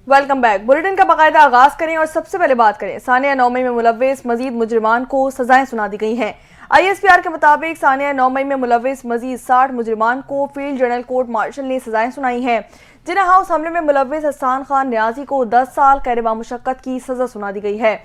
Welcome back. Bulletin کا باقاعدہ آغاز کریں اور سب سے پہلے بات کریں ثانیہ 9 مئی میں ملوث مزید مجرمان کو سزائیں سنا دی گئی ہیں۔ ISPR کے مطابق ثانیہ 9 مئی میں ملوث مزید 60 مجرمان کو فیلڈ جنرل کورٹ مارشل نے سزائیں سنائی ہیں۔ جناح ہاؤس حملے میں ملوث حسان خان نیازی کو 10 سال قید بامشقت کی سزا سنا دی گئی ہے۔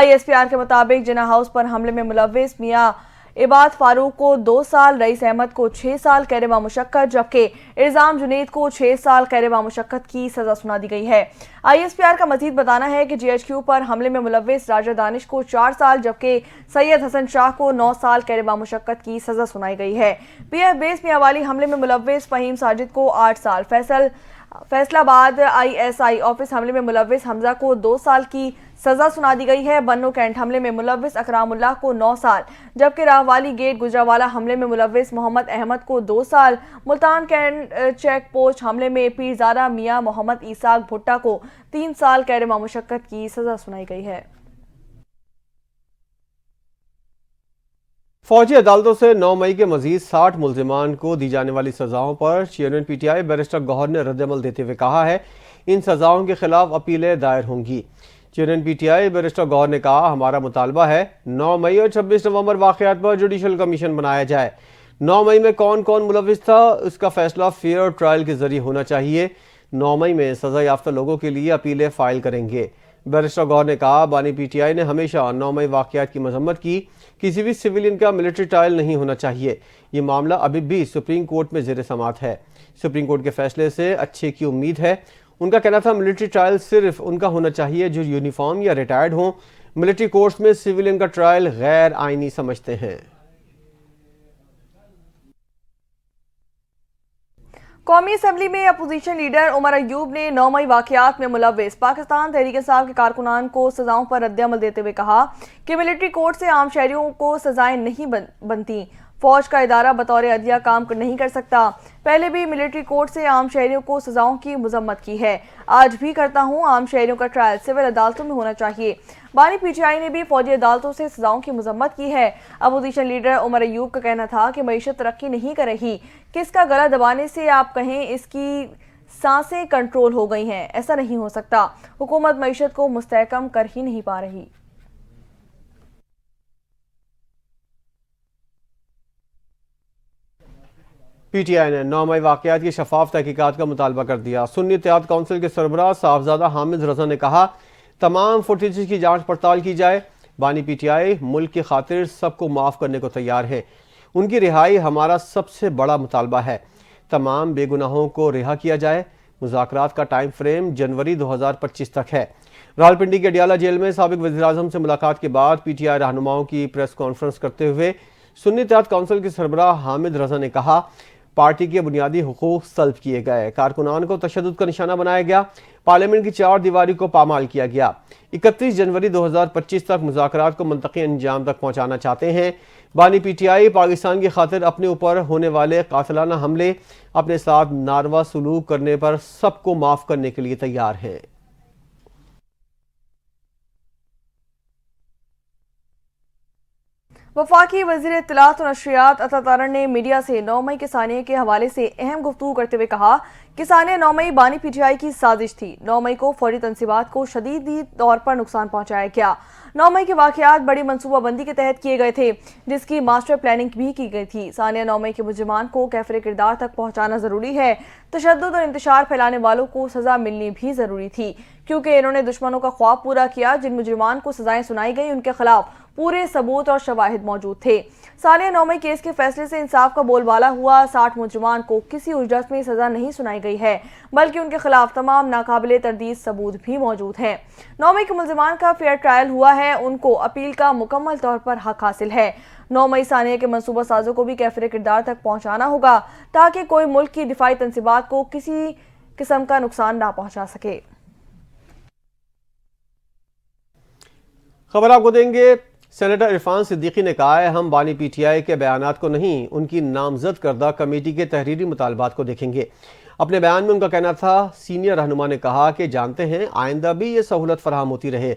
ISPR کے مطابق جناح ہاؤس پر حملے میں ملوث میاں عباد فاروق کو 2 سال، رئیس احمد کو 6 سال قید بامشقت جبکہ الزام جنید کو 6 سال قید بامشقت کی سزا سنا دی گئی ہے۔ ISPR کا مزید بتانا ہے کہ GHQ پر حملے میں ملوث راجہ دانش کو 4 سال جبکہ سید حسن شاہ کو 9 سال قید بامشقت کی سزا سنائی گئی ہے۔ PF بیس میاں والی حملے میں ملوث فہیم ساجد کو 8 سال، فیصل آباد ISI آفس حملے میں ملوث حمزہ کو 2 سال کی سزا سنا دی گئی ہے۔ بنو کینٹ حملے میں ملوث اکرام اللہ کو 9 سال جبکہ راہوالی گیٹ گجرانوالہ حملے میں ملوث محمد احمد کو 2 سال، ملتان کینٹ چیک پوسٹ حملے میں پیرزادہ میاں محمد اسحاق بھٹا کو 3 سال قید بامشقت کی سزا سنائی گئی ہے۔ فوجی عدالتوں سے 9 مئی کے مزید 60 ملزمان کو دی جانے والی سزاؤں پر چیئرمین PTI بیرسٹر گوہر نے رد عمل دیتے ہوئے کہا ہے ان سزاؤں کے خلاف اپیلیں دائر ہوں گی۔ چیئرمین PTI بیرسٹر گوہر نے کہا ہمارا مطالبہ ہے 9 مئی اور 26 نومبر واقعات پر جوڈیشل کمیشن بنایا جائے۔ 9 مئی میں کون کون ملوث تھا اس کا فیصلہ فیئر ٹرائل کے ذریعے ہونا چاہیے۔ 9 مئی میں سزا یافتہ لوگوں کے لیے اپیلیں فائل کریں گے۔ بیرسٹر گوہر نے کہا بانی PTI نے ہمیشہ 9 مئی واقعات کی مذمت کی، کسی بھی سویلین کا ملٹری ٹرائل نہیں ہونا چاہیے۔ یہ معاملہ ابھی بھی سپریم کورٹ میں زیر سماعت ہے۔ سپریم کورٹ کے فیصلے سے اچھے کی امید ہے۔ ان کا کہنا تھا ملٹری ٹرائل صرف ان کا ہونا چاہیے جو یونیفارم یا ریٹائرڈ ہوں۔ ملٹری کورٹس میں سویلین کا ٹرائل غیر آئینی سمجھتے ہیں۔ قومی اسمبلی میں اپوزیشن لیڈر عمر ایوب نے 9 مئی واقعات میں ملوث پاکستان تحریک انصاف کے کارکنان کو سزاؤں پر رد عمل دیتے ہوئے کہا کہ ملٹری کورٹ سے عام شہریوں کو سزائیں نہیں بنتی۔ فوج کا ادارہ بطور عدلیہ کام نہیں کر سکتا۔ پہلے بھی ملٹری کورٹ سے عام شہریوں کو سزاؤں کی مذمت کی ہے، آج بھی کرتا ہوں۔ عام شہریوں کا ٹرائل سول عدالتوں میں ہونا چاہیے۔ بانی PTI نے بھی فوجی عدالتوں سے سزاؤں کی مذمت کی ہے۔ اپوزیشن لیڈر عمر ایوب کا کہنا تھا کہ معیشت ترقی نہیں کر رہی، کس کا گلا دبانے سے آپ کہیں اس کی سانسیں کنٹرول ہو گئی ہیں، ایسا نہیں ہو سکتا۔ حکومت معیشت کو مستحکم کر ہی نہیں پا رہی۔ PTI نے 9 مئی واقعات کی شفاف تحقیقات کا مطالبہ کر دیا۔ سنی اتحاد کونسل کے سربراہ صاحبزادہ حامد رضا نے کہا تمام فوٹیج کی جانچ پڑتال کی جائے۔ بانی PTI ملک کی خاطر سب کو معاف کرنے کو تیار ہے۔ ان کی رہائی ہمارا سب سے بڑا مطالبہ ہے۔ تمام بے گناہوں کو رہا کیا جائے۔ مذاکرات کا ٹائم فریم جنوری 2025 تک ہے۔ راولپنڈی کے اڈیالہ جیل میں سابق وزیر اعظم سے ملاقات کے بعد PTI رہنماؤں کی پریس کانفرنس کرتے ہوئے سنی اتحاد کونسل کے سربراہ حامد رضا نے کہا پارٹی کے بنیادی حقوق سلب کیے گئے، کارکنان کو تشدد کا نشانہ بنایا گیا، پارلیمنٹ کی 4 دیواری کو پامال کیا گیا۔ 31 جنوری 2025 تک مذاکرات کو منطقی انجام تک پہنچانا چاہتے ہیں۔ بانی PTI پاکستان کی خاطر اپنے اوپر ہونے والے قاتلانہ حملے، اپنے ساتھ ناروا سلوک کرنے پر سب کو معاف کرنے کے لیے تیار ہیں۔ وفاقی وزیر اطلاعات و نشریات عطا تارڑ نے میڈیا سے 9 مئی کے ثانیے کے حوالے سے اہم گفتگو کرتے ہوئے کہا کہ ثانیہ 9 مئی بانی PTI کی سازش تھی۔ 9 مئی کو فوجی تنصیبات کو شدیدی طور پر نقصان پہنچایا گیا۔ 9 مئی کے واقعات بڑی منصوبہ بندی کے تحت کیے گئے تھے جس کی ماسٹر پلاننگ بھی کی گئی تھی۔ ثانیہ 9 مئی کے مجرمان کو کیفر کردار تک پہنچانا ضروری ہے۔ تشدد اور انتشار پھیلانے والوں کو سزا ملنی بھی ضروری تھی کیونکہ انہوں نے دشمنوں کا خواب پورا کیا۔ جن مجرمان کو سزائیں سنائی گئیں ان کے خلاف پورے ثبوت اور شواہد موجود تھے۔ ثانیہ 9 مئی کیس کے فیصلے سے انصاف کا بول بالا ہوا۔ 60 مجرمان کو کسی اجرت میں سزا نہیں سنائی گئی ہے بلکہ ان کے خلاف تمام ناقابل تردید ثبوت بھی موجود ہیں۔ 9 مئی کے ملزمان کا فیئر ٹرائل ہوا ہے، ان کو اپیل کا مکمل طور پر حق حاصل ہے۔ 9 مئی ثانیہ کے منصوبہ سازوں کو بھی کیفر کردار تک پہنچانا ہوگا تاکہ کوئی ملک کی دفاعی تنصیبات کو کسی قسم کا نقصان نہ پہنچا سکے۔ خبر آپ کو دیں گے، سینیٹر عرفان صدیقی نے کہا ہے ہم بانی PTI کے بیانات کو نہیں، ان کی نامزد کردہ کمیٹی کے تحریری مطالبات کو دیکھیں گے۔ اپنے بیان میں ان کا کہنا تھا سینئر رہنما نے کہا کہ جانتے ہیں آئندہ بھی یہ سہولت فراہم ہوتی رہے۔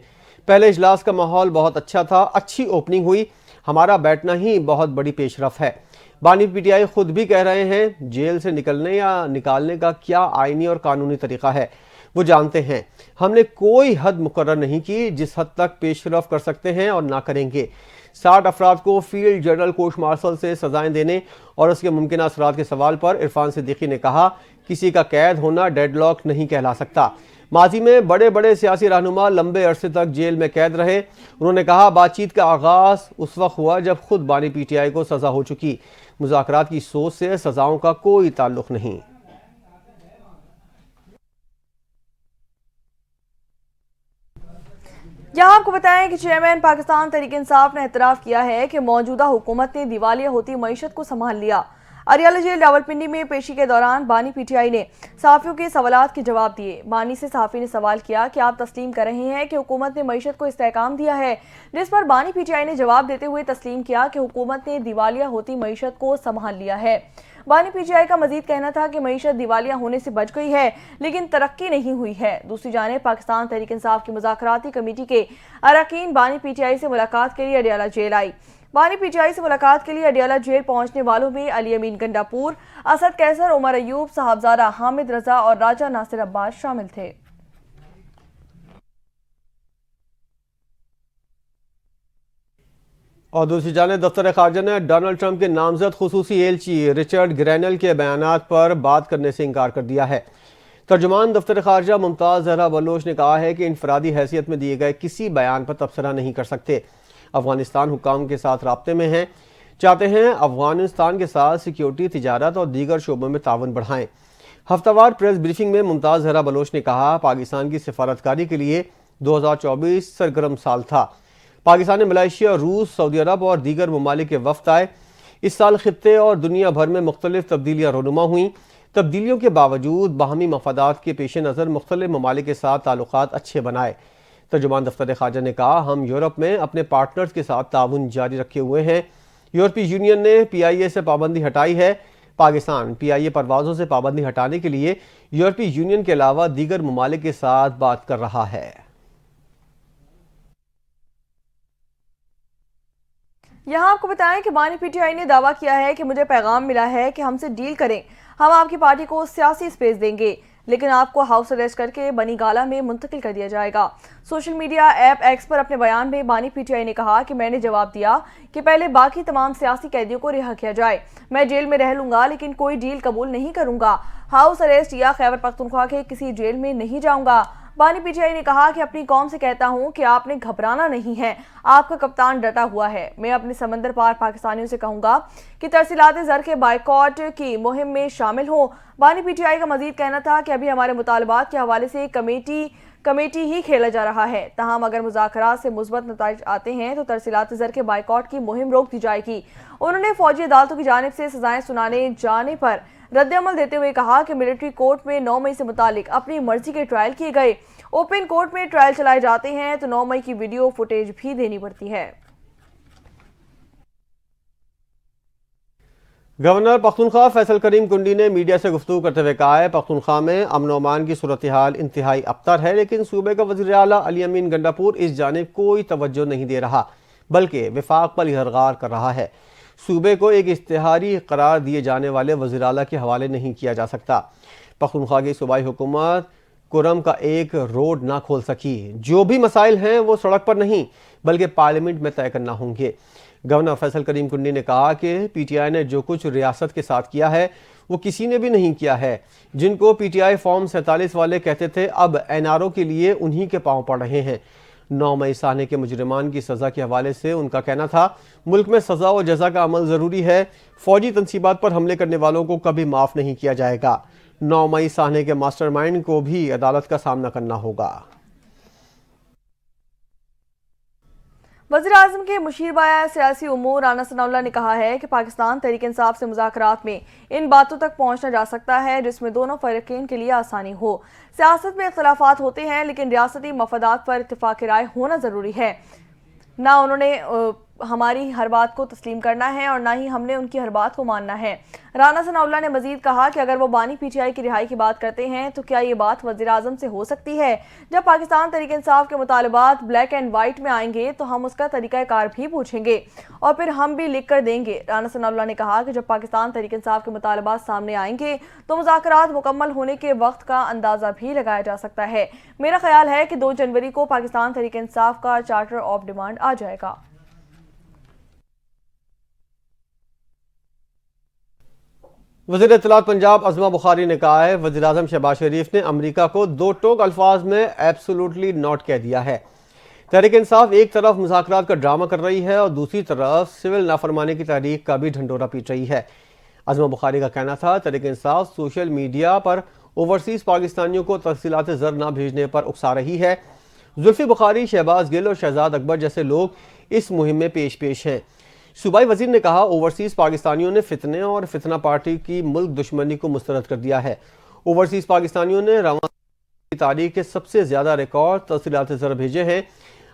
پہلے اجلاس کا ماحول بہت اچھا تھا، اچھی اوپننگ ہوئی، ہمارا بیٹھنا ہی بہت بڑی پیش رفت ہے۔ بانی PTI خود بھی کہہ رہے ہیں جیل سے نکلنے یا نکالنے کا کیا آئینی اور قانونی طریقہ ہے۔ وہ جانتے ہیں ہم نے کوئی حد مقرر نہیں کی جس حد تک پیش رفت کر سکتے ہیں اور نہ کریں گے۔ 60 افراد کو فیلڈ جنرل کوش مارشل سے سزائیں دینے اور اس کے ممکنہ اثرات کے سوال پر عرفان صدیقی نے کہا کسی کا قید ہونا ڈیڈ لاک نہیں کہلا سکتا۔ ماضی میں بڑے بڑے سیاسی رہنما لمبے عرصے تک جیل میں قید رہے۔ انہوں نے کہا بات چیت کا آغاز اس وقت ہوا جب خود بانی پی ٹی آئی کو سزا ہو چکی، مذاکرات کی سوچ سے سزاؤں کا کوئی تعلق نہیں۔ یہاں آپ کو بتائیں کہ چیئرمین پاکستان تحریک انصاف نے اعتراف کیا ہے کہ موجودہ حکومت نے دیوالیہ ہوتی معیشت کو سنبھال لیا۔ اریالہ جیل راولپنڈی میں پیشی کے دوران بانی پی ٹی آئی نے صحافیوں کے سوالات کے جواب دیے۔ بانی سے صحافی نے سوال کیا کہ آپ تسلیم کر رہے ہیں کہ حکومت نے معیشت کو استحکام دیا ہے، جس پر بانی پی ٹی آئی نے جواب دیتے ہوئے تسلیم کیا کہ حکومت نے دیوالیہ ہوتی معیشت کو سنبھال لیا ہے۔ بانی پی ٹی آئی کا مزید کہنا تھا کہ معیشت دیوالیہ ہونے سے بچ گئی ہے لیکن ترقی نہیں ہوئی ہے۔ دوسری جانب پاکستان تحریک انصاف کی مذاکراتی کمیٹی کے اراکین بانی پی ٹی آئی سے ملاقات کے لیے اڈیالہ جیل آئی۔ بانی پی ٹی آئی سے ملاقات کے لیے اڈیالہ جیل پہنچنے والوں میں علی امین گنڈاپور، اسد قیصر، عمر ایوب، صاحبزادہ حامد رضا اور راجہ ناصر عباس شامل تھے۔ اور دوسری جانب دفتر خارجہ نے ڈونلڈ ٹرمپ کے نامزد خصوصی ایلچی رچرڈ گرینل کے بیانات پر بات کرنے سے انکار کر دیا ہے۔ ترجمان دفتر خارجہ ممتاز زہرا بلوچ نے کہا ہے کہ انفرادی حیثیت میں دیے گئے کسی بیان پر تبصرہ نہیں کر سکتے۔ افغانستان حکام کے ساتھ رابطے میں ہیں، چاہتے ہیں افغانستان کے ساتھ سیکیورٹی، تجارت اور دیگر شعبوں میں تعاون بڑھائیں۔ ہفتہ وار پریس بریفنگ میں ممتاز زہرا بلوچ نے کہا پاکستان کی سفارتکاری کے لیے 2024 سرگرم سال تھا۔ پاکستان نے ملائیشیا، روس، سعودی عرب اور دیگر ممالک کے وفد آئے۔ اس سال خطے اور دنیا بھر میں مختلف تبدیلیاں رونما ہوئیں۔ تبدیلیوں کے باوجود باہمی مفادات کے پیش نظر مختلف ممالک کے ساتھ تعلقات اچھے بنائے۔ ترجمان دفتر خارجہ نے کہا ہم یورپ میں اپنے پارٹنرز کے ساتھ تعاون جاری رکھے ہوئے ہیں۔ یورپی یونین نے پی آئی اے سے پابندی ہٹائی ہے۔ پاکستان پی آئی اے پروازوں سے پابندی ہٹانے کے لیے یورپی یونین کے علاوہ دیگر ممالک کے ساتھ بات کر رہا ہے۔ یہاں آپ کو بتائیں کہ بانی پی ٹی آئی نے دعویٰ کیا ہے کہ مجھے پیغام ملا ہے کہ ہم سے ڈیل کریں، ہم آپ کی پارٹی کو سیاسی سپیس دیں گے لیکن آپ کو ہاؤس اریسٹ کر کے بنی گالا میں منتقل کر دیا جائے گا۔ سوشل میڈیا ایپ ایکس پر اپنے بیان میں بانی پی ٹی آئی نے کہا کہ میں نے جواب دیا کہ پہلے باقی تمام سیاسی قیدیوں کو رہا کیا جائے، میں جیل میں رہ لوں گا لیکن کوئی ڈیل قبول نہیں کروں گا، ہاؤس اریسٹ یا خیبر پختونخوا کے کسی جیل میں نہیں جاؤں گا۔ بانی پی ٹی آئی نے کہا کہ اپنی قوم سے کہتا ہوں کہ آپ نے گھبرانا نہیں ہے، آپ کا کپتان ڈٹا ہوا ہے۔ میں اپنے سمندر پار پاکستانیوں سے کہوں گا کہ ترسیلات زر کے بائیکاٹ کی مہم میں شامل ہوں۔ بانی پی ٹی آئی کا مزید کہنا تھا کہ ابھی ہمارے مطالبات کے حوالے سے کمیٹی ہی کھیلا جا رہا ہے، تاہم اگر مذاکرات سے مثبت نتائج آتے ہیں تو ترسیلات زر کے بائیکاٹ کی مہم روک دی جائے گی۔ انہوں نے فوجی عدالتوں کی جانب سے سزائیں سنانے جانے پر رد عمل دیتے ہوئے کہا کہ ملٹری کورٹ میں 9 مئی سے متعلق اپنی مرضی کے ٹرائل کیے گئے، اوپن کورٹ میں ٹرائل چلائے جاتے ہیں تو 9 مئی کی ویڈیو فوٹیج بھی دینی پڑتی ہے۔ گورنر پختونخوا فیصل کریم کنڈی نے میڈیا سے گفتگو کرتے ہوئے کہا ہے پختونخوا میں امن و امان کی صورتحال انتہائی ابتر ہے لیکن صوبے کا وزیر اعلیٰ علی امین گنڈاپور اس جانب کوئی توجہ نہیں دے رہا بلکہ وفاق پر اظہار کر رہا ہے۔ صوبے کو ایک اشتہاری قرار دیے جانے والے وزیر اعلیٰ کے حوالے نہیں کیا جا سکتا۔ پختونخوا کی صوبائی حکومت کرم کا ایک روڈ نہ کھول سکی، جو بھی مسائل ہیں وہ سڑک پر نہیں بلکہ پارلیمنٹ میں طے کرنا ہوں گے۔ گورنر فیصل کریم کنڈی نے کہا کہ پی ٹی آئی نے جو کچھ ریاست کے ساتھ کیا ہے وہ کسی نے بھی نہیں کیا ہے۔ جن کو پی ٹی آئی فارم 47 والے کہتے تھے اب این آر او کے لیے انہی کے پاؤں پڑ رہے ہیں۔ 9 مئی سانے کے مجرمان کی سزا کے حوالے سے ان کا کہنا تھا ملک میں سزا و جزا کا عمل ضروری ہے، فوجی تنصیبات پر حملے کرنے والوں کو کبھی معاف نہیں کیا جائے گا۔ 9 مئی سانے کے ماسٹر مائنڈ کو بھی عدالت کا سامنا کرنا ہوگا۔ وزیر اعظم کے مشیر بایہ سیاسی امور رانا ثناء اللہ نے کہا ہے کہ پاکستان تحریک انصاف سے مذاکرات میں ان باتوں تک پہنچنا جا سکتا ہے جس میں دونوں فریقین کے لیے آسانی ہو۔ سیاست میں اختلافات ہوتے ہیں لیکن ریاستی مفادات پر اتفاق رائے ہونا ضروری ہے۔ نہ انہوں نے ہماری ہر بات کو تسلیم کرنا ہے اور نہ ہی ہم نے ان کی ہر بات کو ماننا ہے۔ رانا ثناءاللہ نے مزید کہا کہ اگر وہ بانی پی ٹی آئی کی رہائی کی بات کرتے ہیں تو کیا یہ بات وزیر اعظم سے ہو سکتی ہے؟ جب پاکستان تحریک انصاف کے مطالبات بلیک اینڈ وائٹ میں آئیں گے تو ہم اس کا طریقہ کار بھی پوچھیں گے اور پھر ہم بھی لکھ کر دیں گے۔ رانا ثناءاللہ نے کہا کہ جب پاکستان تحریک انصاف کے مطالبات سامنے آئیں گے تو مذاکرات مکمل ہونے کے وقت کا اندازہ بھی لگایا جا سکتا ہے۔ میرا خیال ہے کہ 2 جنوری کو پاکستان تحریک انصاف کا چارٹر آف ڈیمانڈ آ جائے گا۔ وزیر اطلاعات پنجاب عظمہ بخاری نے کہا ہے وزیر اعظم شہباز شریف نے امریکہ کو 2 ٹوک الفاظ میں ایبسولوٹلی ناٹ کہہ دیا ہے۔ تحریک انصاف ایک طرف مذاکرات کا ڈرامہ کر رہی ہے اور دوسری طرف سول نافرمانی کی تحریک کا بھی ڈھنڈورا پیٹ رہی ہے۔ عظمہ بخاری کا کہنا تھا تحریک انصاف سوشل میڈیا پر اوورسیز پاکستانیوں کو تفصیلات زر نہ بھیجنے پر اکسا رہی ہے۔ زلفی بخاری، شہباز گل اور شہزاد اکبر جیسے لوگ اس مہم میں پیش ہیں۔ صوبائی وزیر نے کہا اوورسیز پاکستانیوں نے فتنے اور فتنہ پارٹی کی ملک دشمنی کو مسترد کر دیا ہے۔ اوورسیز پاکستانیوں نے رواں کی تاریخ کے سب سے زیادہ ریکارڈ تفصیلات زر بھیجے ہیں۔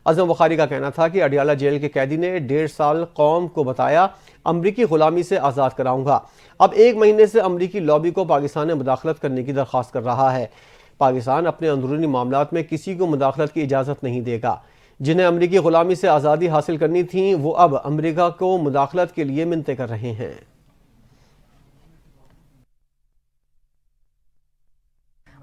عظمہ بخاری کا کہنا تھا کہ اڈیالہ جیل کے قیدی نے 1.5 سال قوم کو بتایا امریکی غلامی سے آزاد کراؤں گا۔ اب 1 مہینے سے امریکی لابی کو پاکستان میں مداخلت کرنے کی درخواست کر رہا ہے۔ پاکستان اپنے اندرونی معاملات میں کسی کو مداخلت کی اجازت نہیں دے گا۔ جنہیں امریکی غلامی سے آزادی حاصل کرنی تھی وہ اب امریکہ کو مداخلت کے لیے منتیں کر رہے ہیں۔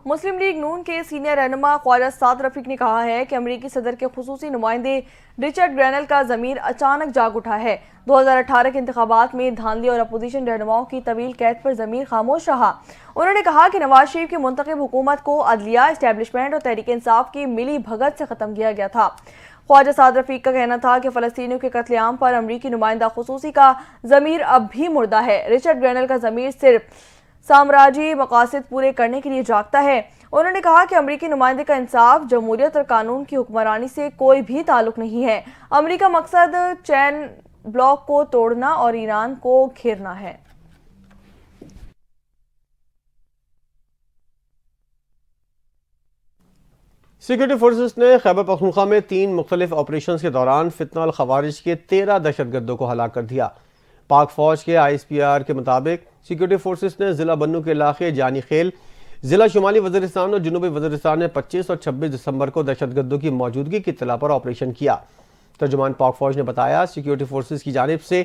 مسلم لیگ نون کے سینئر رہنما خواجہ سعد رفیق نے کہا ہے کہ امریکی صدر کے خصوصی نمائندے رچرڈ گرینل کا ضمیر اچانک جاگ اٹھا ہے۔ 2018 کے انتخابات میں دھاندلی اور اپوزیشن رہنماؤں کی طویل قید پر ضمیر خاموش رہا۔ انہوں نے کہا کہ نواز شریف کی منتخب حکومت کو عدلیہ، اسٹیبلشمنٹ اور تحریک انصاف کی ملی بھگت سے ختم کیا گیا تھا۔ خواجہ سعد رفیق کا کہنا تھا کہ فلسطینیوں کے قتل عام پر امریکی نمائندہ خصوصی کا ضمیر اب بھی مردہ ہے۔ رچرڈ گرینل کا ضمیر صرف سامراجی مقاصد پورے کرنے کے لیے جاگتا ہے۔ انہوں نے کہا کہ امریکی نمائندے کا انصاف، جمہوریت اور قانون کی حکمرانی سے کوئی بھی تعلق نہیں ہے۔ امریکہ مقصد چین بلاک کو توڑنا اور ایران کو گھیرنا ہے۔ سیکورٹی فورسز نے خیبر پختونخوا میں 3 مختلف آپریشنز کے دوران فتنہ الخوارج کے 13 دہشت گردوں کو ہلاک کر دیا۔ پاک فوج کے ISPR کے مطابق سیکورٹی فورسز نے ضلع بنو کے علاقے جانی خیل، ضلع شمالی وزیرستان اور جنوبی وزیرستان میں 25 اور 26 دسمبر کو دہشت گردوں کی موجودگی کی اطلاع پر آپریشن کیا۔ ترجمان پاک فوج نے بتایا سیکورٹی فورسز کی جانب سے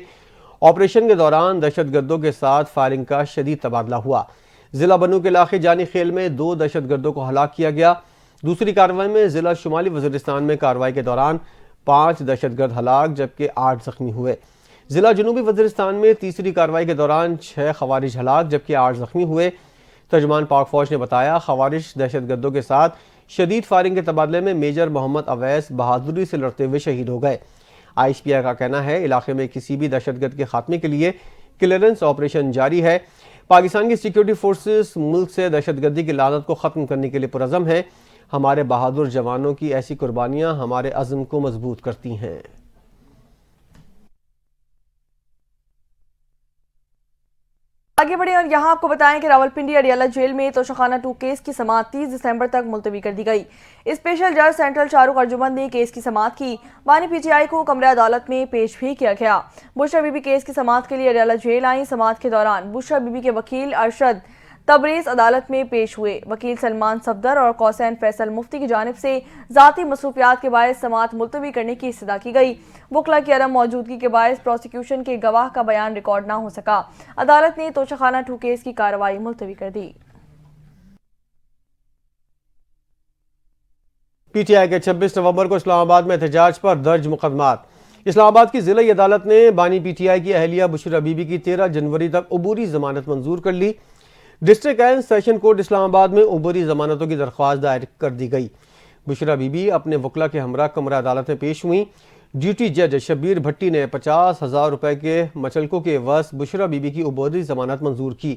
آپریشن کے دوران دہشت گردوں کے ساتھ فائرنگ کا شدید تبادلہ ہوا۔ ضلع بنو کے علاقے جانی خیل میں 2 دہشت گردوں کو ہلاک کیا گیا۔ دوسری کارروائی میں ضلع شمالی وزیرستان میں کارروائی کے دوران 5 دہشت گرد ہلاک جبکہ 8 زخمی ہوئے۔ ضلع جنوبی وزیرستان میں تیسری کارروائی کے دوران 6 خوارج ہلاک جبکہ 8 زخمی ہوئے۔ ترجمان پاک فوج نے بتایا خوارج دہشت گردوں کے ساتھ شدید فائرنگ کے تبادلے میں میجر محمد اویس بہادری سے لڑتے ہوئے شہید ہو گئے۔ ISPR کا کہنا ہے علاقے میں کسی بھی دہشت گرد کے خاتمے کے لیے کلیئرنس آپریشن جاری ہے۔ پاکستان کی سیکورٹی فورسز ملک سے دہشت گردی کی لعنت کو ختم کرنے کے لیے پرعزم ہیں۔ ہمارے بہادر جوانوں کی ایسی قربانیاں ہمارے عزم کو مضبوط کرتی ہیں۔ آگے بڑھیں اور یہاں آپ کو بتائیں کہ راولپنڈی اڈیالہ جیل میں توشخانہ 2 کیس کی سماعت 30 دسمبر تک ملتوی کر دی گئی۔ اسپیشل جج سینٹرل شاہرخ ارجمند نے کیس کی سماعت کی۔ بانی PTI کو کمرہ عدالت میں پیش بھی کیا گیا۔ بشرا بی بی کیس کی سماعت کے لیے اڈیالہ جیل آئیں۔ سماعت کے دوران بشرا بی بی کے وکیل ارشد تبریز عدالت میں پیش ہوئے۔ وکیل سلمان صفدر اور قوسین فیصل مفتی کی جانب سے ذاتی مصروفیات کے باعث سماعت ملتوی کرنے کی استدعا کی گئی۔ وکلا کی عدم موجودگی کے باعث پروسیکیوشن کے گواہ کا بیان ریکارڈ نہ ہو سکا۔ عدالت نے توشخانہ 2 کیس کی کارروائی ملتوی کر دی۔ PTI کے 26 نومبر کو اسلام آباد میں احتجاج پر درج مقدمات۔ اسلام آباد کی ضلعی عدالت نے بانی PTI کی اہلیہ بشرا بی بی کی 13 جنوری تک عبوری ضمانت منظور کر لی۔ ڈسٹرکٹ اینڈ سیشن کورٹ اسلام آباد میں عبوری ضمانتوں کی درخواست دائر کر دی گئی۔ بشرا بی بی اپنے وکلا کے ہمراہ کمرہ عدالت میں پیش ہوئیں۔ ڈیوٹی جج شبیر بھٹی نے 50,000 روپے کے مچلکوں کے عوض بشرا بی بی کی عبوری ضمانت منظور کی۔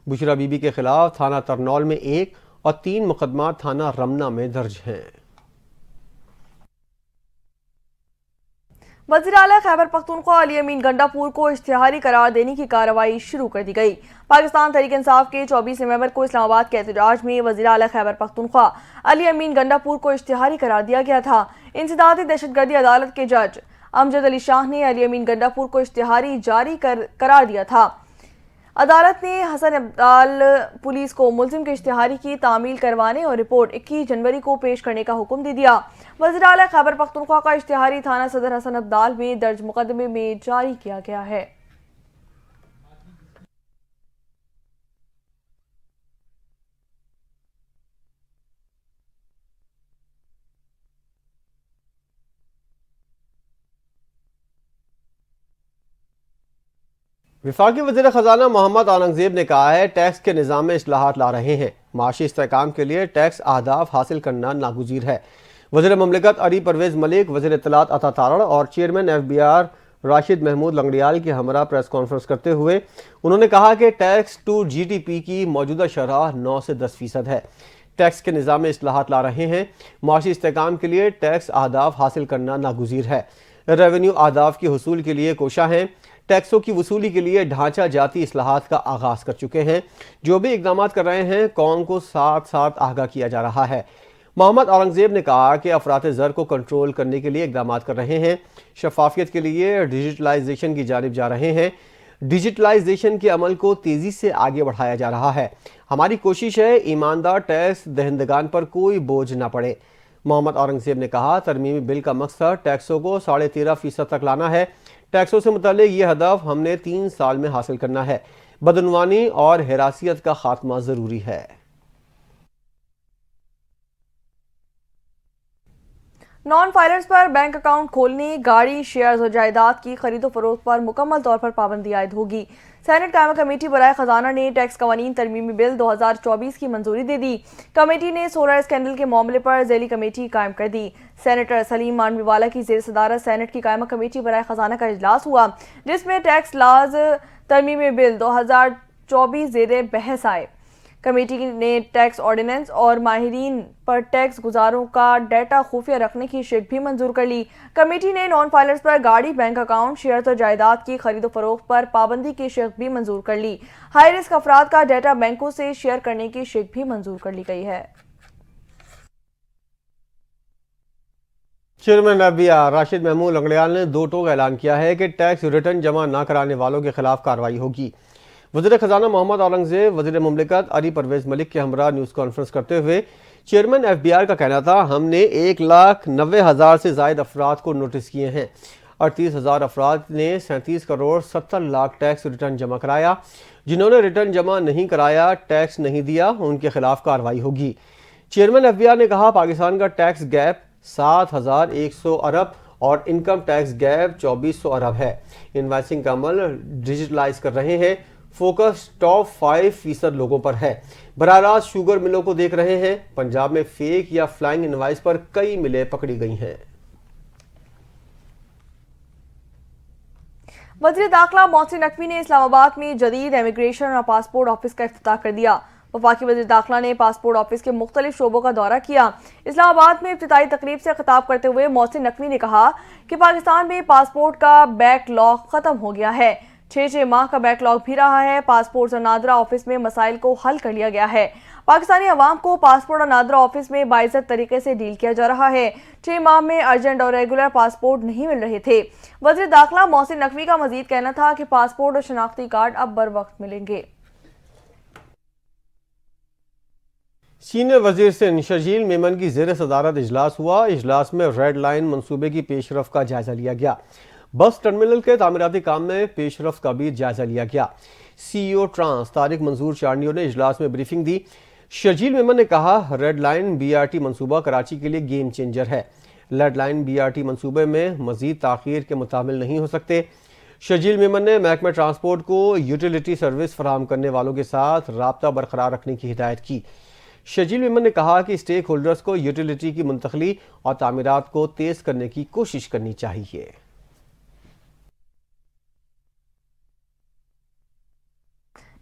بشرا بی بی کے خلاف تھانہ ترنول میں 1 اور 3 مقدمات تھانہ رمنہ میں درج ہیں۔ وزیر اعلیٰ خیبر پختونخوا علی امین گنڈاپور کو اشتہاری قرار دینے کی کارروائی شروع کر دی گئی۔ پاکستان تحریک انصاف کے 24 نومبر کو اسلام آباد کے احتجاج میں وزیر اعلیٰ خیبر پختونخوا علی امین گنڈاپور کو اشتہاری قرار دیا گیا تھا۔ انسدادی دہشت گردی عدالت کے جج امجد علی شاہ نے علی امین گنڈاپور کو اشتہاری جاری قرار دیا تھا۔ عدالت نے حسن عبدال پولیس کو ملزم کے اشتہاری کی تعمیل کروانے اور رپورٹ 21 جنوری کو پیش کرنے کا حکم دے دیا۔ وزیر اعلیٰ خیبر پختونخوا کا اشتہاری تھانہ صدر حسن عبدال میں درج مقدمے میں جاری کیا گیا ہے۔ وفاقی وزیر خزانہ محمد اورنگزیب نے کہا ہے ٹیکس کے نظام میں اصلاحات لا رہے ہیں، معاشی استحکام کے لیے ٹیکس اہداف حاصل کرنا ناگزیر ہے۔ وزیر مملکت علی پرویز ملک، وزیر اطلاعات عطا تارڑ اور چیئرمین FBR راشد محمود لنگڑیال کے ہمراہ پریس کانفرنس کرتے ہوئے انہوں نے کہا کہ ٹیکس ٹو GDP کی موجودہ شرح 9 سے 10% ہے۔ ٹیکس کے نظام میں اصلاحات لا رہے ہیں، معاشی استحکام کے لیے ٹیکس اہداف حاصل کرنا ناگزیر ہے۔ ریونیو اہداف کے حصول کے لیے کوشاں ہیں، ٹیکسوں کی وصولی کے لیے ڈھانچہ جاتی اصلاحات کا آغاز کر چکے ہیں۔ جو بھی اقدامات کر رہے ہیں قوم کو ساتھ ساتھ آگاہ کیا جا رہا ہے۔ محمد اورنگزیب نے کہا کہ افراط زر کو کنٹرول کرنے کے لیے اقدامات کر رہے ہیں، شفافیت کے لیے ڈیجیٹلائزیشن کی جانب جا رہے ہیں۔ ڈیجیٹلائزیشن کے عمل کو تیزی سے آگے بڑھایا جا رہا ہے۔ ہماری کوشش ہے ایماندار ٹیکس دہندگان پر کوئی بوجھ نہ پڑے۔ محمد اورنگزیب نے کہا ترمیمی بل کا مقصد ٹیکسوں کو 13.5% تک لانا ہے۔ ٹیکسوں سے متعلق یہ ہدف ہم نے 3 سال میں حاصل کرنا ہے۔ بدعنوانی اور ہراسیت کا خاتمہ ضروری ہے۔ نان فائلرز پر بینک اکاؤنٹ کھولنے، گاڑی، شیئرز اور جائیداد کی خرید و فروخت پر مکمل طور پر پابندی عائد ہوگی۔ سینٹ قائمہ کمیٹی برائے خزانہ نے ٹیکس قوانین ترمیمی بل 2024 کی منظوری دے دی۔ کمیٹی نے سولر اسکینڈل کے معاملے پر ذیلی کمیٹی قائم کر دی۔ سینیٹر سلیم مانوی والا کی زیر صدارت سینٹ کی قائمہ کمیٹی برائے خزانہ کا اجلاس ہوا، جس میں ٹیکس لاز ترمیمی بل 2024 زیر بحث آئے۔ کمیٹی نے ٹیکس آرڈیننس اور ماہرین پر ٹیکس گزاروں کا ڈیٹا خفیہ رکھنے کی شق بھی منظور کر لی۔ کمیٹی نے نان فائلرز پر گاڑی، بینک اکاؤنٹ، شیئرز اور جائیداد کی خرید و فروخت پر پابندی کی شق بھی منظور کر لی۔ ہائی رسک افراد کا ڈیٹا بینکوں سے شیئر کرنے کی شق بھی منظور کر لی گئی ہے۔ چیئرمین FBR راشد محمود لنگڑیال نے 2 ٹوک اعلان کیا ہے کہ ٹیکس ریٹرن جمع نہ کرانے والوں کے خلاف کارروائی ہوگی۔ وزیر خزانہ محمد اورنگزیب وزیر مملکت علی پرویز ملک کے ہمراہ نیوز کانفرنس کرتے ہوئے چیئرمین FBR کا کہنا تھا ہم نے 1,90,000 سے زائد افراد کو نوٹس کیے ہیں۔ 38,000 افراد نے 37 کروڑ 70 لاکھ ٹیکس ریٹرن جمع کرایا۔ جنہوں نے ریٹرن جمع نہیں کرایا، ٹیکس نہیں دیا، ان کے خلاف کارروائی ہوگی۔ چیئرمین FBR نے کہا پاکستان کا ٹیکس گیپ 7,100 ارب اور انکم ٹیکس گیپ 2,400 ارب ہے۔ انوائسنگ کا عمل ڈیجیٹلائز کر رہے ہیں۔ فوکس ٹاپ 5% لوگوں پر ہے۔ براہ راست شوگر ملوں کو دیکھ رہے ہیں۔ پنجاب میں فیک یا فلائنگ انوائس پر کئی ملیں پکڑی گئی ہیں۔ وزیر داخلہ محسن نقوی نے اسلام آباد میں جدید امیگریشن اور پاسپورٹ آفس کا افتتاح کر دیا۔ وفاقی وزیر داخلہ نے پاسپورٹ آفس کے مختلف شعبوں کا دورہ کیا۔ اسلام آباد میں افتتاحی تقریب سے خطاب کرتے ہوئے محسن نقوی نے کہا کہ پاکستان میں پاسپورٹ کا بیک لاگ ختم ہو گیا ہے۔ 6 ماہ کا بیک لاگ بھی رہا ہے۔ پاسپورٹ اور نادرہ آفس میں مسائل کو حل کر لیا گیا ہے۔ پاکستانی عوام کو پاسپورٹ اور نادرہ آفس میں باعزت طریقے سے ڈیل کیا جا رہا ہے۔ 6 ماہ میں ارجنٹ اور ریگولر پاسپورٹ نہیں مل رہے تھے۔ وزیر داخلہ محسن نقوی کا مزید کہنا تھا کہ پاسپورٹ اور شناختی کارڈ اب بر وقت ملیں گے۔ سینئر وزیر سندھ شرجیل میمن کی زیر صدارت اجلاس ہوا۔ اجلاس میں ریڈ لائن منصوبے کی پیش رفت کا جائزہ لیا گیا۔ بس ٹرمینل کے تعمیراتی کام میں پیش رفت کا بھی جائزہ لیا گیا۔ CEO ٹرانس طارق منظور چارنیو نے اجلاس میں بریفنگ دی۔ شرجیل میمن نے کہا ریڈ لائن BRT منصوبہ کراچی کے لیے گیم چینجر ہے۔ ریڈ لائن BRT منصوبے میں مزید تاخیر کے متحمل نہیں ہو سکتے۔ شرجیل میمن نے محکمہ ٹرانسپورٹ کو یوٹیلیٹی سروس فراہم کرنے والوں کے ساتھ رابطہ برقرار رکھنے کی ہدایت کی۔ شرجیل میمن نے کہا کہ اسٹیک ہولڈرز کو یوٹیلیٹی کی منتقلی اور تعمیرات کو تیز کرنے کی کوشش کرنی چاہیے۔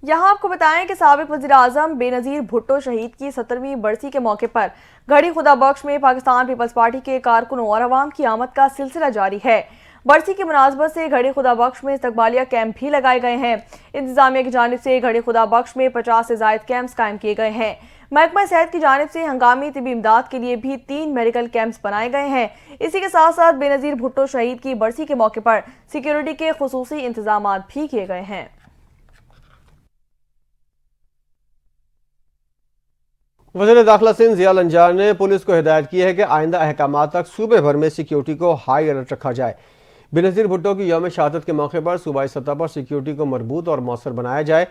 یہاں آپ کو بتائیں کہ سابق وزیر اعظم بے نظیر بھٹو شہید کی 70ویں برسی کے موقع پر گڑھی خدا بخش میں پاکستان پیپلز پارٹی کے کارکنوں اور عوام کی آمد کا سلسلہ جاری ہے۔ برسی کی مناسبت سے گڑھی خدا بخش میں استقبالیہ کیمپ بھی لگائے گئے ہیں۔ انتظامیہ کی جانب سے گڑھی خدا بخش میں 50 سے زائد کیمپس قائم کیے گئے ہیں۔ محکمہ صحت کی جانب سے ہنگامی طبی امداد کے لیے بھی 3 میڈیکل کیمپس بنائے گئے ہیں۔ اسی کے ساتھ ساتھ بے نظیر بھٹو شہید کی برسی کے موقع پر سیکیورٹی کے خصوصی انتظامات بھی کیے گئے ہیں۔ وزیر داخلہ سندھ ضیاء الانجار نے پولیس کو ہدایت کی ہے کہ آئندہ احکامات تک صوبے بھر میں سیکیورٹی کو ہائی الرٹ رکھا جائے۔ بے نظیر بھٹو کی یوم شہادت کے موقع پر صوبائی سطح پر سیکیورٹی کو مربوط اور مؤثر بنایا جائے۔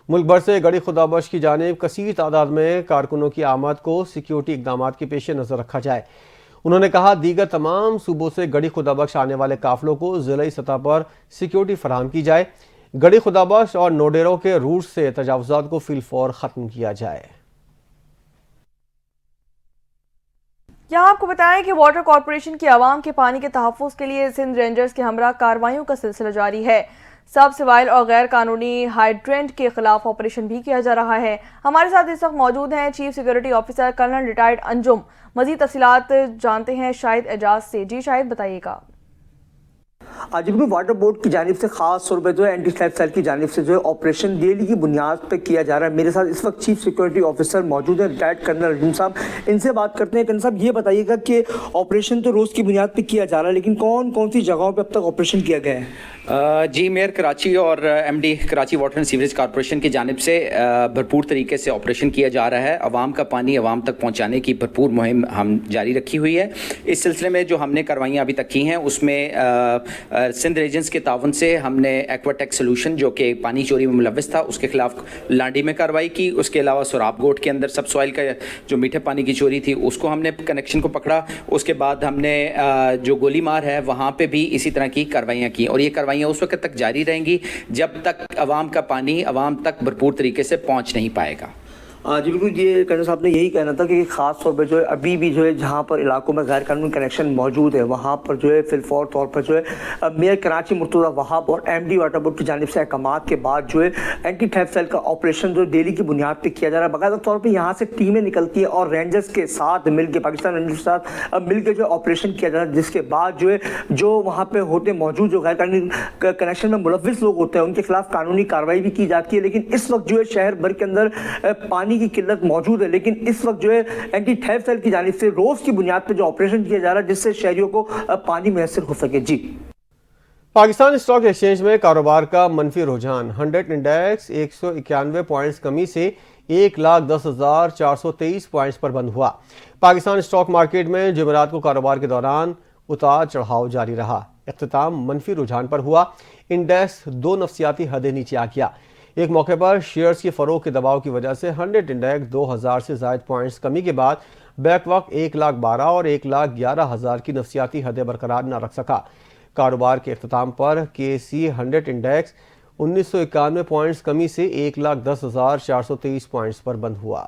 ملک بھر سے گڑھی خدا بخش کی جانب کثیر تعداد میں کارکنوں کی آمد کو سیکیورٹی اقدامات کے پیش نظر رکھا جائے۔ انہوں نے کہا دیگر تمام صوبوں سے گڑھی خدا بخش آنے والے قافلوں کو ضلعی سطح پر سیکیورٹی فراہم کی جائے۔ گڑھی خدا بخش اور نوڈیروں کے روٹ سے تجاوزات کو فی الفور ختم کیا جائے۔ یہاں آپ کو بتائیں کہ واٹر کارپوریشن کی عوام کے پانی کے تحفظ کے لیے سندھ رینجرز کے ہمراہ کارروائیوں کا سلسلہ جاری ہے۔ سب سوائل اور غیر قانونی ہائیڈرنٹ کے خلاف آپریشن بھی کیا جا رہا ہے۔ ہمارے ساتھ اس وقت موجود ہیں chief security officer colonel retired Anjum. مزید تفصیلات جانتے ہیں شاہد اعجاز سے۔ جی شاہد، بتائیے گا۔ جی بالکل، واٹر بورڈ کی جانب سے خاص طور پہ اینٹی تھیفٹ سیل کی جانب سے آپریشن ڈیلی کی بنیاد پہ کیا جا رہا ہے۔ میرے ساتھ اس وقت چیف سیکیورٹی آفیسر موجود ہیں ریٹائرڈ کرنل انجم صاحب، ان سے بات کرتے ہیں۔ کرنل صاحب، یہ بتائیے گا کہ آپریشن تو روز کی بنیاد پہ کیا جا رہا ہے، لیکن کون کون سی جگہوں پہ اب تک آپریشن کیا گیا ہے؟ جی، میئر کراچی اور M D Karachi water and sewerage corporation کی جانب سے بھرپور طریقے سے آپریشن کیا جا رہا ہے۔ عوام کا پانی عوام تک پہنچانے کی بھرپور مہم ہم جاری رکھی ہوئی ہے۔ اس سلسلے میں جو ہم نے کاروائیاں ابھی تک کی ہیں اس میں سندھ ریجنس کے تعاون سے ہم نے ایکواٹیک سولوشن جو کہ پانی چوری میں ملوث تھا اس کے خلاف لانڈی میں کارروائی کی۔ اس کے علاوہ سوراب گوٹ کے اندر سب سوائل کا جو میٹھے پانی کی چوری تھی اس کو ہم نے کنیکشن کو پکڑا۔ اس کے بعد ہم نے جو گولی مار ہے وہاں پہ بھی اسی طرح کی کاروائیاں کی، اور یہ کاروائیاں اس وقت تک جاری رہیں گی جب تک عوام کا پانی عوام تک بھرپور طریقے سے پہنچ نہیں پائے گا۔ جی بالکل، یہ کرنل صاحب نے یہی کہنا تھا کہ خاص طور پہ ابھی بھی جہاں پر علاقوں میں غیر قانونی کنیکشن موجود ہے وہاں پر فی الفور طور پر میئر کراچی مرتضیٰ وہاب اور ایم ڈی واٹر بورڈ کی جانب سے احکامات کے بعد اینٹی تھیفٹ سیل کا آپریشن ڈیلی کی بنیاد پہ کیا جا رہا ہے۔ باقاعدہ طور پہ یہاں سے ٹیمیں نکلتی ہیں اور رینجرز کے ساتھ مل کے پاکستان رینجرز کے ساتھ مل کے آپریشن کیا جا رہا ہے، جس کے بعد جو وہاں پہ ہوتے موجود جو غیر قانونی کنیکشن میں ملوث لوگ ہوتے ہیں ان کے خلاف قانونی کارروائی بھی کی جاتی ہے۔ لیکن اس وقت شہر بھر کے اندر پانی کی قلت موجود ہے، لیکن اس وقت اینٹی تھیفٹ سیل کی جانب سے روز کی بنیاد پہ آپریشن کیا جا رہا ہے جس سے شہریوں کو پانی میسر ہو سکے۔ جی، پاکستان اسٹاک ایکسچینج میں کاروبار کا منفی رجحان 100 انڈیکس 191 پوائنٹس کمی سے 1,10,423 پوائنٹس پر بند ہوا۔ پاکستان اسٹاک مارکیٹ میں جمعرات کو کاروبار کے دوران اتار چڑھاؤ جاری رہا۔ اختتام منفی رجحان پر ہوا۔ انڈیکس 2 نفسیاتی حدیں نیچے آ گیا۔ ایک موقع پر شیئرز کی فروغ کے دباؤ کی وجہ سے 100 انڈیکس 2,000 سے زائد پوائنٹس کمی کے بعد بیک وقت 1,12,000 اور 1,11,000 کی نفسیاتی حدیں برقرار نہ رکھ سکا۔ کاروبار کے اختتام پر KSE 100 انڈیکس 1991 پوائنٹس کمی سے 1,10,423 پوائنٹس پر بند ہوا۔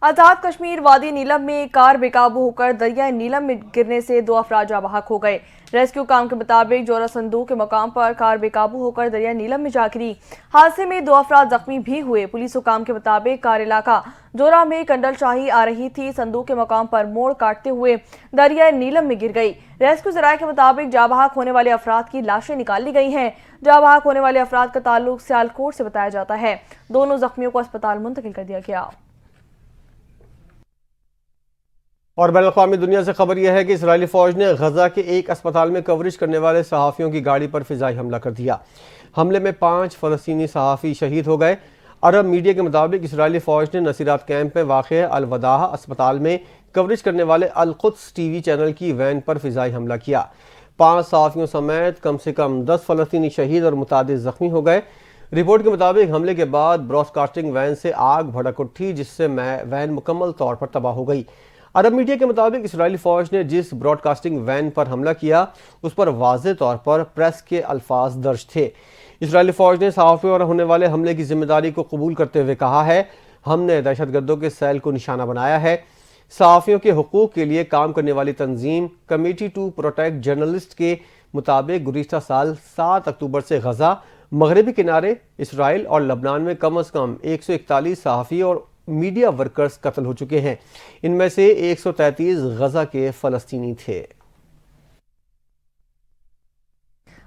آزاد کشمیر وادی نیلم میں کار بے قابو ہو کر دریائے نیلم میں گرنے سے 2 افراد جاں بحق ہو گئے۔ ریسکیو کام کے مطابق جورا صندوق کے مقام پر کار بے قابو ہو کر دریائے نیلم میں جا گری۔ حادثے میں 2 افراد زخمی بھی ہوئے۔ پولیس حکام کے مطابق کار علاقہ جورا میں کنڈل شاہی آ رہی تھی، صندوق کے مقام پر موڑ کاٹتے ہوئے دریائے نیلم میں گر گئی۔ ریسکیو ذرائع کے مطابق جاں بحق ہونے والے افراد کی لاشیں نکال لی گئی ہیں۔ جاں بحق ہونے والے افراد کا تعلق سیالکوٹ سے بتایا جاتا ہے۔ دونوں زخمیوں کو اسپتال منتقل کر دیا گیا۔ اور بین الاقوامی دنیا سے خبر یہ ہے کہ اسرائیلی فوج نے غزہ کے ایک اسپتال میں کوریج کرنے والے صحافیوں کی گاڑی پر فضائی حملہ کر دیا۔ حملے میں 5 فلسطینی صحافی شہید ہو گئے۔ عرب میڈیا کے مطابق اسرائیلی فوج نے نصیرات کیمپ میں واقع الوداع اسپتال میں کوریج کرنے والے القدس ٹی وی چینل کی وین پر فضائی حملہ کیا۔ 5 صحافیوں سمیت کم سے کم 10 فلسطینی شہید اور متعدد زخمی ہو گئے۔ رپورٹ کے مطابق حملے کے بعد براڈ کاسٹنگ وین سے آگ بھڑک اٹھی جس سے وین مکمل طور پر تباہ ہو گئی۔ عرب میڈیا کے مطابق اسرائیلی فوج نے جس براڈ کاسٹنگ وین پر حملہ کیا اس پر واضح طور پر پریس کے الفاظ درج تھے۔ اسرائیلی فوج نے صحافیوں پر ہونے والے حملے کی ذمہ داری کو قبول کرتے ہوئے کہا ہے، ہم نے دہشت گردوں کے سیل کو نشانہ بنایا ہے۔ صحافیوں کے حقوق کے لیے کام کرنے والی تنظیم کمیٹی ٹو پروٹیکٹ جرنلسٹ کے مطابق گزشتہ سال 7 اکتوبر سے غزہ، مغربی کنارے، اسرائیل اور لبنان میں کم از کم 141 صحافی اور میڈیا ورکرز قتل ہو چکے ہیں۔ ان میں سے 133 غزہ کے فلسطینی تھے۔